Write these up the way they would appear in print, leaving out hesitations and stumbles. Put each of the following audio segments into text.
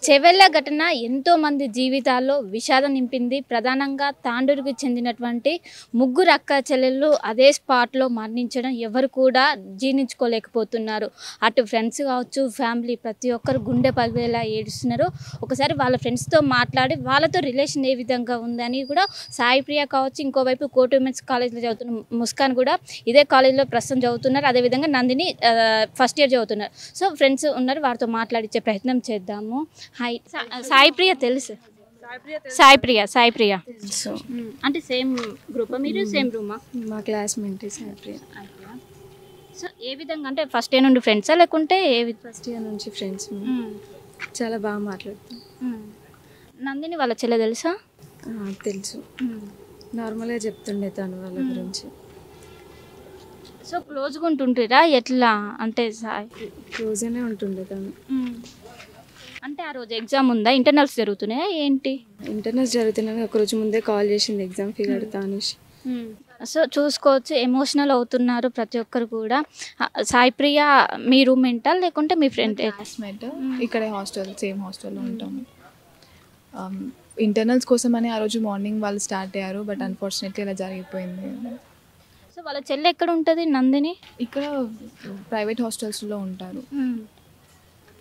చెవెళ్ళ ఘటన ఎంతో మంది జీవితాల్లో విషాదం నింపింది. ప్రధానంగా తాండూరుకు చెందినటువంటి ముగ్గురు అక్క చెల్లెళ్ళు అదే స్పాట్లో మరణించడం ఎవరు కూడా జీర్ణించుకోలేకపోతున్నారు. అటు ఫ్రెండ్స్ కావచ్చు, ఫ్యామిలీ ప్రతి ఒక్కరు గుండె పగిలేలా ఏడుస్తున్నారు. ఒకసారి వాళ్ళ ఫ్రెండ్స్తో మాట్లాడి వాళ్ళతో రిలేషన్ ఏ విధంగా ఉందని కూడా సాయి ప్రియ కావచ్చు, ఇంకోవైపు కోటి ఉమెన్స్ కాలేజ్లో చదువుతున్న ముస్కాన్ కూడా ఇదే కాలేజ్లో ప్రస్తుతం చదువుతున్నారు. అదేవిధంగా నందిని ఫస్ట్ ఇయర్ చదువుతున్నారు. సో ఫ్రెండ్స్ ఉన్నారు, వారితో మాట్లాడించే ప్రయత్నం చేద్దాము. హాయ్, సాయి ప్రియ తెలుసు? సాయి ప్రియ తెలుసు. అంటే సేమ్ గ్రూపా మీరు? సేమ్ రూమా? మా క్లాస్మేట్ సాయి ప్రియ. సో ఏ విధంగా అంటే ఫస్ట్ ఇయర్ నుండి ఫ్రెండ్సా లేకుంటే ఫస్ట్ ఇయర్ నుంచి ఫ్రెండ్స్. చాలా బాగా మాట్లాడుతాం. నందిని వాళ్ళ చెల్లె తెలుసా? తెలుసు. నార్మల్గా చెప్తుండే తను వాళ్ళ గురించి. సో క్లోజ్గా ఉంటుంటారా ఎట్లా? అంటే క్లోజ్గానే ఉంటుండే తను. అంటే ఆ రోజు ఎగ్జామ్ ఉందా? ఇంటర్నల్స్ జరుగుతున్నాయా ఏంటి? ఇంటర్నల్స్ జరుగుతున్నాయి. ఒకరోజు ముందే కాల్ చేసింది ఎగ్జామ్ ఫీ కడతా అనేసి. సో చూసుకోవచ్చు, ఎమోషనల్ అవుతున్నారు ప్రతి ఒక్కరు కూడా. సాయి ప్రియ మీ రూమ్మేటా లేకుంటే మీ ఫ్రెండ్? క్లాస్మేట్. ఇక్కడే హాస్టల్, సేమ్ హాస్టల్లో ఉంటాము. ఇంటర్నల్స్ కోసం అని ఆ రోజు మార్నింగ్ వాళ్ళు స్టార్ట్ అయ్యారు, బట్ అన్ఫార్చునేట్లీ ఇలా జరిగిపోయింది. సో వాళ్ళ చెల్లె ఎక్కడ ఉంటుంది నందిని? ఇక్కడ ప్రైవేట్ హాస్టల్స్లో ఉంటారు.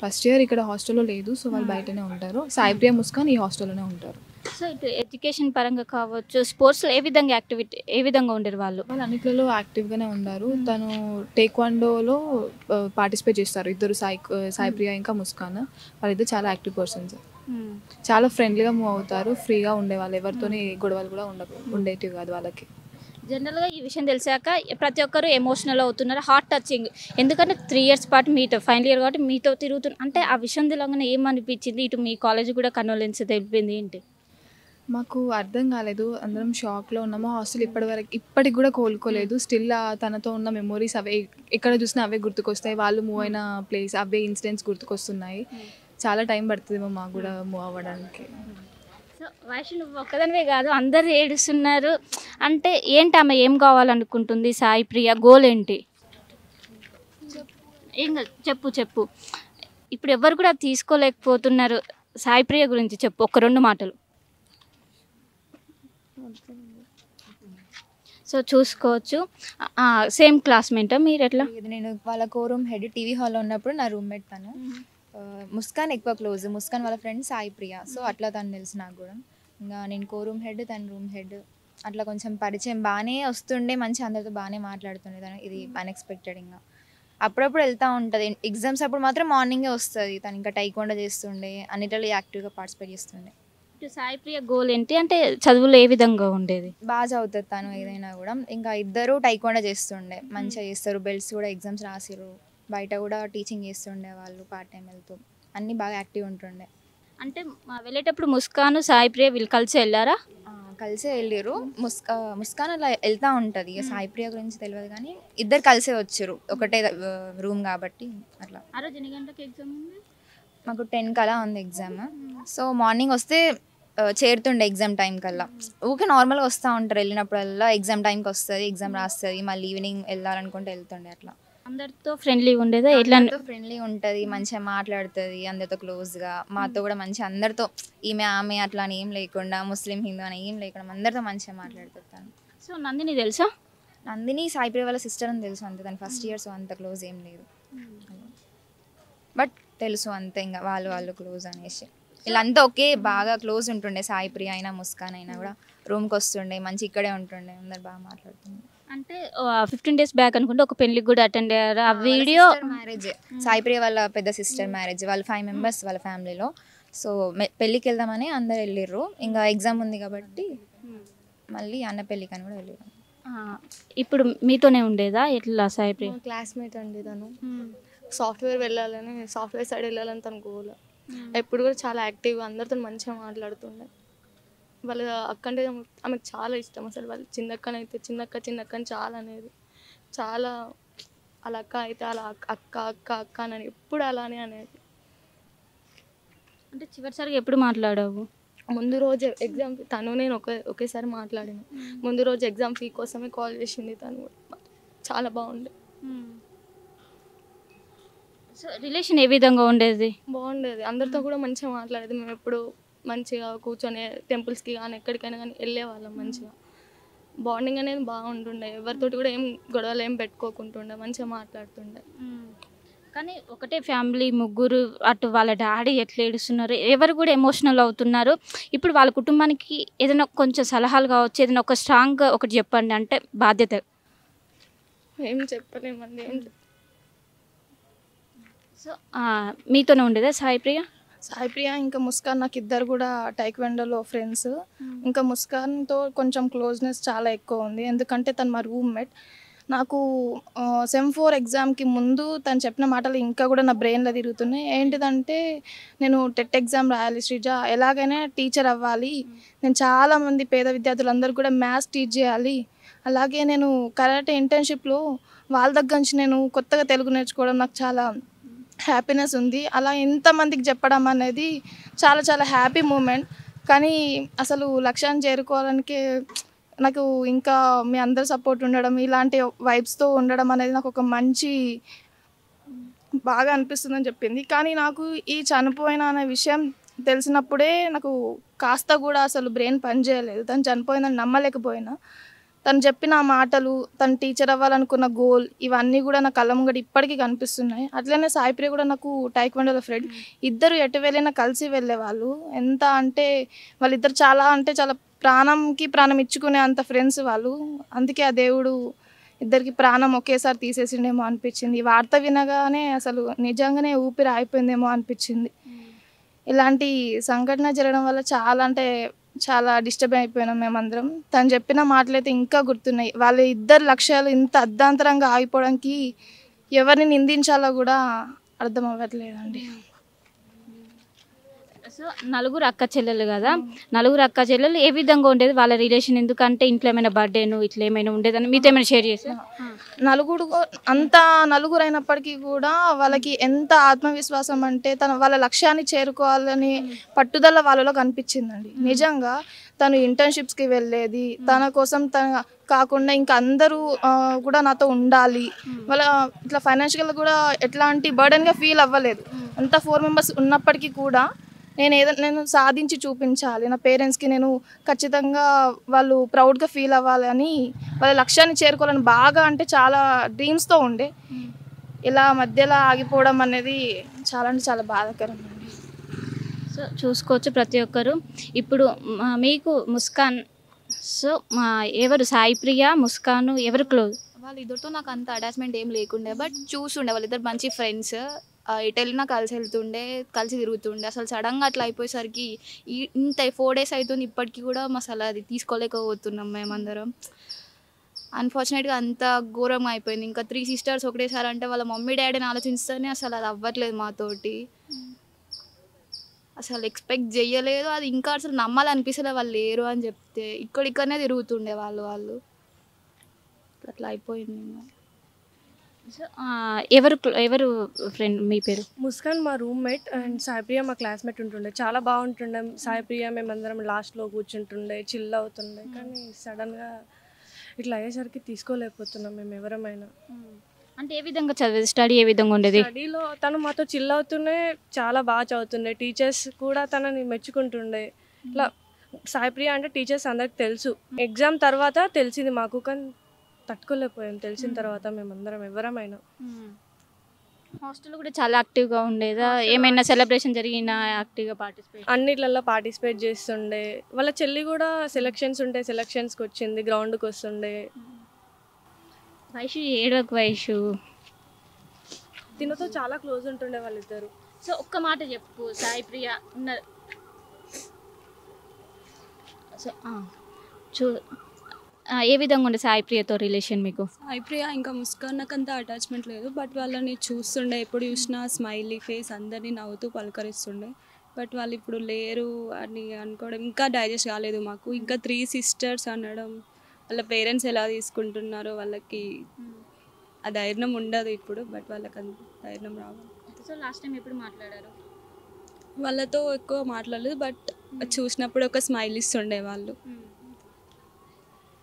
ఫస్ట్ ఇయర్ ఇక్కడ హాస్టల్లో లేదు, సో వాళ్ళు బయటనే ఉంటారు. సాయి ప్రియ, ముస్కాన్ ఈ హాస్టల్లోనే ఉంటారు. సో ఇటు ఎడ్యుకేషన్ పరంగా కావచ్చు, స్పోర్ట్స్లో ఏ విధంగా ఉండేది వాళ్ళు? వాళ్ళు అన్నిట్లలో యాక్టివ్గానే ఉన్నారు. తను టేక్వాండోలో పార్టిసిపేట్ చేస్తారు ఇద్దరు, సాయి ప్రియ ఇంకా ముస్కాన్. వాళ్ళిద్దరు చాలా యాక్టివ్ పర్సన్స్. చాలా ఫ్రెండ్లీగా మూవ్ అవుతారు, ఫ్రీగా ఉండేవాళ్ళు. ఎవరితోని గొడవలు కూడా ఉండేటివి కాదు వాళ్ళకి. జనరల్గా ఈ విషయం తెలిసాక ప్రతి ఒక్కరు ఎమోషనల్ అవుతున్నారు, హార్ట్ టచింగ్. ఎందుకంటే 3 years పాటు మీతో, ఫైనల్ ఇయర్ కాబట్టి మీతో తిరుగుతున్నారు. అంటే ఆ విషయం తెలియగానే ఏమనిపించింది? ఇటు మీ కాలేజ్ కూడా కన్వోలెన్స్ తెలిపింది ఏంటి? మాకు అర్థం కాలేదు, అందరం షాక్లో ఉన్నాము. హాస్టల్ ఇప్పటికి కూడా కోలుకోలేదు. స్టిల్ తనతో ఉన్న మెమొరీస్ అవే, ఎక్కడ చూసినా అవే గుర్తుకొస్తాయి. వాళ్ళు మూవ్ అయిన ప్లేస్, అవే ఇన్సిడెంట్స్ గుర్తుకొస్తున్నాయి. చాలా టైం పడుతుందేమో మాకు కూడా మూవ్ అవ్వడానికి. సో వైషు, నువ్వు ఒక్కదానివే కాదు, అందరు ఏడుస్తున్నారు. అంటే ఏంటి, ఆమె ఏం కావాలనుకుంటుంది? సాయి ప్రియ గోల్ ఏంటి? ఏం చెప్పు. ఇప్పుడు ఎవరు కూడా తీసుకోలేకపోతున్నారు. సాయి ప్రియ గురించి చెప్పు, ఒక 2 మాటలు. సో చూసుకోవచ్చు, సేమ్ క్లాస్మేటా మీరు? ఎట్లా? నేను వాళ్ళ కోరూమ్ హెడ్. టీవీ హాల్లో ఉన్నప్పుడు నా రూమ్మేట్ తను. ముస్కాన్ ఎక్కువ క్లోజ్. ముస్కాన్ వాళ్ళ ఫ్రెండ్ సాయి ప్రియ. సో అట్లా తను తెలుసు నాకు కూడా. ఇంకా నేను కోరూమ్ హెడ్, తన రూమ్ హెడ్. అట్లా కొంచెం పరిచయం బాగానే వస్తుండే, మంచి అందరితో బాగానే మాట్లాడుతుండే తను. ఇది అన్ఎక్స్పెక్టెడ్. ఇంకా అప్పుడప్పుడు వెళ్తూ ఉంటుంది. ఎగ్జామ్స్ అప్పుడు మాత్రం మార్నింగే వస్తుంది తను. ఇంకా టైకోండా చేస్తుండే, అన్నిటిలో యాక్టివ్గా పార్టిసిపేట్ చేస్తుండే. ఇటు సాయి ప్రియ గోల్ ఏంటి అంటే చదువులో ఏ విధంగా ఉండేది? బాగా చదువుతుంది తను ఏదైనా కూడా. ఇంకా ఇద్దరు టైకోండా చేస్తుండే, మంచిగా చేస్తారు. బెల్ట్స్ కూడా ఎగ్జామ్స్ రాసిరు. బయట కూడా టీచింగ్ చేస్తుండే వాళ్ళు, పార్ట్ టైం వెళ్తూ. అన్నీ బాగా యాక్టివ్ ఉంటుండే. అంటే వెళ్ళేటప్పుడు ముస్కాన్, సాయి ప్రియ వీళ్ళు కలిసి వెళ్ళారా? కలిసే వెళ్ళారు. ముస్కాన్ అలా వెళ్తూ ఉంటుంది. ఇక సాయి ప్రియ గురించి తెలియదు కానీ ఇద్దరు కలిసే వచ్చారు, ఒకటే రూమ్ కాబట్టి. అట్లా ఆ రోజు ఎన్ని గంటలకు ఎగ్జామ్ ఉంది? మాకు 10 కలా ఉంది ఎగ్జామ్. సో మార్నింగ్ వస్తే చేరుతుండే ఎగ్జామ్ టైం కల్లా. ఊకే నార్మల్గా వస్తూ ఉంటారు, వెళ్ళినప్పుడల్లా ఎగ్జామ్ టైంకి వస్తుంది, ఎగ్జామ్ రాస్తుంది, మళ్ళీ ఈవినింగ్ వెళ్ళాలనుకుంటే వెళ్తుండే. అట్లా అందరితో ఫ్రెండ్లీ ఉండేదా? ఎట్లా? ఫ్రెండ్లీ ఉంటుంది, మంచిగా మాట్లాడుతుంది అందరితో క్లోజ్గా. మాతో కూడా మంచిగా అందరితో, ఆమె అట్లా అని ఏం లేకుండా, ముస్లిం హిందూ అని ఏం లేకుండా అందరితో మంచిగా మాట్లాడుతుంది తను. సో నందిని తెలుసా? నందిని సాయి ప్రియ వాళ్ళ సిస్టర్ అని తెలుసు అంతే. తను ఫస్ట్ ఇయర్, సో అంత క్లోజ్ ఏం లేదు, బట్ తెలుసు అంతే. ఇంకా వాళ్ళు క్లోజ్ అనేసి వీళ్ళంతా ఒకే బాగా క్లోజ్ ఉంటుండే. సాయి ప్రియ అయినా ముస్కాన్ అయినా కూడా రూమ్కి వస్తుండే, మంచి ఇక్కడే ఉంటుండే, అందరు బాగా మాట్లాడుతుండే. అంటే 15 days బ్యాక్ అనుకుంటే ఒక పెళ్లికి కూడా అటెండ్ అయ్యారు. ఆ వీడియో మ్యారేజ్, సాయి ప్రియ వాళ్ళ పెద్ద సిస్టర్ మ్యారేజ్. వాళ్ళు 5 members వాళ్ళ ఫ్యామిలీలో. సో పెళ్ళికి వెళ్దామని అందరు వెళ్ళిర్రు. ఇంకా ఎగ్జామ్ ఉంది కాబట్టి మళ్ళీ అన్న పెళ్ళికి అని కూడా వెళ్ళారు. ఇప్పుడు మీతోనే ఉండేదా ఎట్లా సాయి ప్రియ? క్లాస్మేట్ అండి తను. సాఫ్ట్వేర్ వెళ్ళాలని, సాఫ్ట్వేర్ సైడ్ వెళ్ళాలని తన గోల్. ఎప్పుడు కూడా చాలా యాక్టివ్గా అందరితో మంచిగా మాట్లాడుతుండే. వాళ్ళ అక్క అంటే ఆమెకు చాలా ఇష్టం అసలు. వాళ్ళు చిన్నక్కనైతే చిన్నక్క అని చాలా అనేది. చాలా అలా అక్క అయితే అలా అక్క అని ఎప్పుడు అలానే అనేది. అంటే చివరిసారిగా ఎప్పుడు మాట్లాడావు? ముందు రోజు ఎగ్జామ్, తను నేను ఒకేసారి మాట్లాడాను. ముందు రోజు ఎగ్జామ్ ఫీ కోసమే కాల్ చేసింది తను. చాలా బాగుండే. సో రిలేషన్ ఏ విధంగా ఉండేది? బాగుండేది, అందరితో కూడా మంచిగా మాట్లాడేది. మేము ఎప్పుడు మంచిగా కూర్చొని టెంపుల్స్కి కానీ ఎక్కడికైనా కానీ వెళ్ళేవాళ్ళం. మంచిగా బాండింగ్ అనేది బాగుంటుండే, ఎవరితోటి కూడా ఏం గొడవలు ఏం పెట్టుకోకుంటుండే, మంచిగా మాట్లాడుతుండే. కానీ ఒకటే ఫ్యామిలీ ముగ్గురు, అటు వాళ్ళ డాడీ ఎట్లా ఏడుస్తున్నారు, ఎవరు కూడా ఎమోషనల్ అవుతున్నారు. ఇప్పుడు వాళ్ళ కుటుంబానికి ఏదైనా కొంచెం సలహాలు కావచ్చు, ఏదైనా ఒక స్ట్రాంగ్గా ఒకటి చెప్పండి అంటే బాధ్యత. ఏం చెప్పలేమండి, ఏం సో మీతోనే ఉండేదా సాయి ప్రియ? సాయి ప్రియ ఇంకా ముస్కాన్ నాకు ఇద్దరు కూడా టైక్వాండోలో ఫ్రెండ్స్. ఇంకా ముస్కాన్తో కొంచెం క్లోజ్నెస్ చాలా ఎక్కువ ఉంది, ఎందుకంటే తను మా రూమ్మేట్. నాకు సెమ్ 4 ఎగ్జామ్కి ముందు తను చెప్పిన మాటలు ఇంకా కూడా నా బ్రెయిన్లో తిరుగుతున్నాయి. ఏంటిదంటే, నేను టెట్ ఎగ్జామ్ రాయాలి శ్రీజ, ఎలాగైనా టీచర్ అవ్వాలి, నేను చాలామంది పేద విద్యార్థులందరూ కూడా మ్యాథ్స్ టీచ్ చేయాలి, అలాగే నేను కరాటే ఇంటర్న్షిప్లో వాళ్ళ దగ్గర నుంచి నేను కొత్తగా తెలుగు నేర్చుకోవడం నాకు చాలా హ్యాపీనెస్ ఉంది. అలా ఎంతమందికి చెప్పడం అనేది చాలా చాలా హ్యాపీ మూమెంట్. కానీ అసలు లక్ష్యాన్ని చేరుకోవడానికి నాకు ఇంకా మీ అందరి సపోర్ట్ ఉండడం, ఇలాంటి వైబ్స్తో ఉండడం అనేది నాకు ఒక మంచి బాగా అనిపిస్తుందని చెప్పింది. కానీ నాకు ఈ చనిపోయిన అనే విషయం తెలిసినప్పుడే నాకు కాస్త కూడా అసలు బ్రెయిన్ పనిచేయలేదు. తను చనిపోయిందని నమ్మలేకపోయినా, తను చెప్పిన మాటలు, తను టీచర్ అవ్వాలనుకున్న గోల్, ఇవన్నీ కూడా నా కళ్ళ ముంగట ఇప్పటికీ కనిపిస్తున్నాయి. అట్లనే సాయి ప్రియ కూడా నాకు టైక్వాండోలో ఫ్రెండ్. ఇద్దరు ఎటు వెళ్ళినా కలిసి వెళ్ళేవాళ్ళు. ఎంత అంటే వాళ్ళిద్దరు చాలా అంటే చాలా ప్రాణంకి ప్రాణం ఇచ్చుకునే అంత ఫ్రెండ్స్ వాళ్ళు. అందుకే ఆ దేవుడు ఇద్దరికి ప్రాణం ఒకేసారి తీసేసిండేమో అనిపించింది. ఈ వార్త వినగానే అసలు నిజంగానే ఊపిరి ఆగిపోయిందేమో అనిపించింది. ఇలాంటి సంఘటన జరగడం వల్ల చాలా అంటే చాలా డిస్టర్బ్ అయిపోయినాం మేమందరం. తను చెప్పిన మాటలైతే ఇంకా గుర్తున్నాయి. వాళ్ళ ఇద్దరు లక్ష్యాలు ఇంత అర్ధాంతరంగా ఆగిపోవడానికి ఎవరిని నిందించాలో కూడా అర్థం అవ్వట్లేదండి. సో నలుగురు అక్క చెల్లెలు కదా, నలుగురు అక్క చెల్లెలు ఏ విధంగా ఉండేది వాళ్ళ రిలేషన్? ఎందుకంటే ఇంట్లో ఏమైనా బర్త్డేను ఇట్లా ఏమైనా ఉండేదని మీతో ఏమైనా షేర్ చేసి? నలుగురు అంత నలుగురు అయినప్పటికీ కూడా వాళ్ళకి ఎంత ఆత్మవిశ్వాసం అంటే వాళ్ళ లక్ష్యాన్ని చేరుకోవాలని పట్టుదల వాళ్ళలో కనిపించిందండి. నిజంగా తను ఇంటర్న్షిప్స్కి వెళ్ళేది తన కోసం, తన కాకుండా ఇంకా అందరూ కూడా నాతో ఉండాలి, వాళ్ళ ఇట్లా ఫైనాన్షియల్గా కూడా ఎట్లాంటి బర్డెన్గా ఫీల్ అవ్వలేదు. అంతా 4 మెంబర్స్ ఉన్నప్పటికీ కూడా నేను సాధించి చూపించాలి, నా పేరెంట్స్కి నేను ఖచ్చితంగా వాళ్ళు ప్రౌడ్గా ఫీల్ అవ్వాలని, వాళ్ళ లక్ష్యాన్ని చేరుకోవాలని బాగా అంటే చాలా డ్రీమ్స్తో ఉండే. ఇలా మధ్యలో ఆగిపోవడం అనేది చాలా అంటే చాలా బాధాకరం అండి. సో చూసుకోవచ్చు ప్రతి ఒక్కరు. ఇప్పుడు మీకు ముస్కాన్, సో ఎవరు సాయి ప్రియ ముస్కాన్ ఎవరు క్లోజ్? వాళ్ళిద్దరితో నాకు అంత అటాచ్మెంట్ ఏం లేకుండే, బట్ చూస్తుండే వాళ్ళిద్దరు మంచి ఫ్రెండ్స్. ఎటు వెళ్ళినా కలిసి వెళ్తుండే, కలిసి తిరుగుతుండే. అసలు సడన్గా అట్లా అయిపోయేసరికి ఇంత 4 days అవుతుంది, ఇప్పటికీ కూడా అసలు అది తీసుకోలేకపోతున్నాం మేమందరం. అన్ఫార్చునేట్గా అంత ఘోరంగా అయిపోయింది. ఇంకా 3 sisters ఒకటేసారి అంటే వాళ్ళ మమ్మీ డాడీని ఆలోచిస్తేనే అసలు అది అవ్వట్లేదు మాతోటి. అసలు ఎక్స్పెక్ట్ చేయలేదు, అది ఇంకా అసలు నమ్మాలనిపిస్తలే వాళ్ళు లేరు అని చెప్తే. ఇక్కడిక్కడనే తిరుగుతుండే వాళ్ళు అట్లా అయిపోయింది. సో ఎవరు ఫ్రెండ్? మీ పేరు? ముస్కాన్ మా రూమ్మేట్ అండ్ సాయిప్రియ మా క్లాస్మేట్ ఉంటుండే. చాలా బాగుంటుండే సాయిప్రియ, మేమందరం లాస్ట్లో కూర్చుంటుండే, చిల్ అవుతుండే. కానీ సడన్గా ఇట్లా అయ్యేసరికి తీసుకోలేకపోతున్నాం మేము ఎవరమైనా. అంటే ఏ విధంగా చదివేది, స్టడీ ఏ విధంగా ఉండేది? స్టడీలో తను మాతో చిల్ అవుతుండే, చాలా బాగా చదువుతుండే. టీచర్స్ కూడా తనని మెచ్చుకుంటుండే. ఇట్లా సాయిప్రియ అంటే టీచర్స్ అందరికి తెలుసు. ఎగ్జామ్ తర్వాత తెలిసింది మాకు, కానీ తట్టుకోలేకపోయాం తెలిసిన తర్వాత మేమందరం ఎవరమైనా. హాస్టల్ కూడా చాలా యాక్టివ్గా ఉండేదా? ఏమైనా సెలబ్రేషన్ జరిగినా యాక్టివ్గా పార్టిసిపేట్? అన్నిట్లలో పార్టిసిపేట్ చేస్తుండే. వాళ్ళ చెల్లి కూడా సెలక్షన్స్ ఉంటే సెలక్షన్స్కి వచ్చింది, గ్రౌండ్కి వస్తుండే. వైషు ఏడవకు వైషు, తినతో చాలా క్లోజ్ ఉంటుండే వాళ్ళిద్దరు. సో ఒక్క మాట చెప్పు, సాయి ప్రియ ఉన్నారు. సో ఏ విధంగా ఉండే సాయి ప్రియతో రిలేషన్ మీకు? సాయి ప్రియ ఇంకా ముస్కాన్ నాకు అంత అటాచ్మెంట్ లేదు, బట్ వాళ్ళని చూస్తుండే, ఎప్పుడు చూసినా స్మైలీ ఫేస్, అందరినీ నవ్వుతూ పలకరిస్తుండే. బట్ వాళ్ళు ఇప్పుడు లేరు అని అనుకోవడం ఇంకా డైజెస్ట్ కాలేదు మాకు. ఇంకా 3 sisters అనడం, వాళ్ళ పేరెంట్స్ ఎలా తీసుకుంటున్నారో వాళ్ళకి ఆ ధైర్యం ఉండదు ఇప్పుడు, బట్ వాళ్ళకి అంత ధైర్యం రావాలి. సో లాస్ట్ టైం ఎప్పుడు మాట్లాడారు? వాళ్ళతో ఎక్కువ మాట్లాడలేదు, బట్ చూసినప్పుడు ఒక స్మైల్ ఇస్తుండే వాళ్ళు.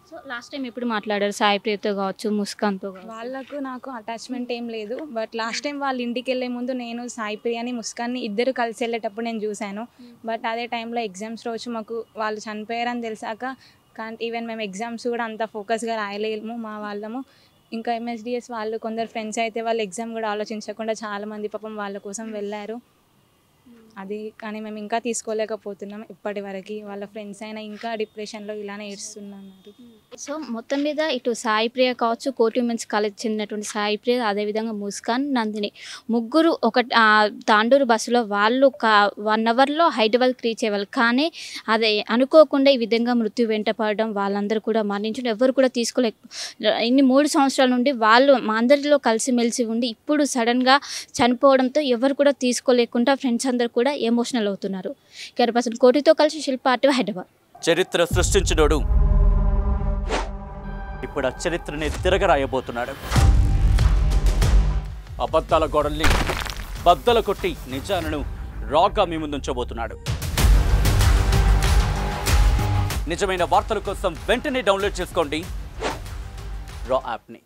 సో లాస్ట్ టైం ఎప్పుడు మాట్లాడారు సాయి ప్రియతో కావచ్చు ముస్కాన్తో కావచ్చు? వాళ్ళకు నాకు అటాచ్మెంట్ ఏం లేదు. బట్ లాస్ట్ టైం వాళ్ళ ఇంటికి వెళ్ళే ముందు నేను సాయి ప్రియని ముస్కాన్ని ఇద్దరు కలిసి వెళ్ళేటప్పుడు నేను చూశాను. బట్ అదే టైంలో ఎగ్జామ్స్ రోజు మాకు వాళ్ళు చనిపోయారని తెలిసాక ఈవెన్ మేము ఎగ్జామ్స్ కూడా అంత ఫోకస్గా రాయలేము మా వాళ్ళము. ఇంకా ఎంఎస్డిఎస్ వాళ్ళు కొందరు ఫ్రెండ్స్ అయితే వాళ్ళు ఎగ్జామ్ కూడా ఆలోచించకుండా చాలామంది పాపం వాళ్ళ కోసం వెళ్ళారు. అది కానీ మేము ఇంకా తీసుకోలేకపోతున్నాం ఇప్పటి వరకు. వాళ్ళ ఫ్రెండ్స్ అయినా ఇంకా డిప్రెషన్లో ఇలానే ఏడుస్తున్నారు. సో మొత్తం మీద ఇటు సాయి ప్రియ కావచ్చు, కోటి ఉమెన్స్ కాలేజ్ చెందినటువంటి సాయి ప్రియ, అదేవిధంగా ముస్కాన్, నందిని ముగ్గురు ఒక తాండూరు బస్సులో వాళ్ళు 1 అవర్లో హైదరాబాద్కి రీచ్ అయ్యేవాళ్ళు. కానీ అదే అనుకోకుండా ఈ విధంగా మృత్యు వెంట పడడం, వాళ్ళందరూ కూడా మరణించడం, ఎవరు కూడా తీసుకోలేక ఇన్ని 3 సంవత్సరాల నుండి వాళ్ళు మా అందరిలో కలిసిమెలిసి ఉండి ఇప్పుడు సడన్గా చనిపోవడంతో ఎవరు కూడా తీసుకోలేకుండా ఫ్రెండ్స్ అందరూ కూడా ఎమోషనల్ అవుతున్నారు. కెరపర్సన్ కోటితో కలిసి శిల్ప ఆర్టివ్, హైదరాబాద్. చరిత్ర సృష్టించినోడు ఇప్పుడు ఆ చరిత్రని తిరగరాయబోతున్నాడు. అబద్ధాల గోడల్ని బద్దలు కొట్టి నిజాలను రాగా మీ ముందుంచబోతున్నాడు. నిజమైన వార్తల కోసం వెంటనే డౌన్లోడ్ చేసుకోండి రా యాప్ని.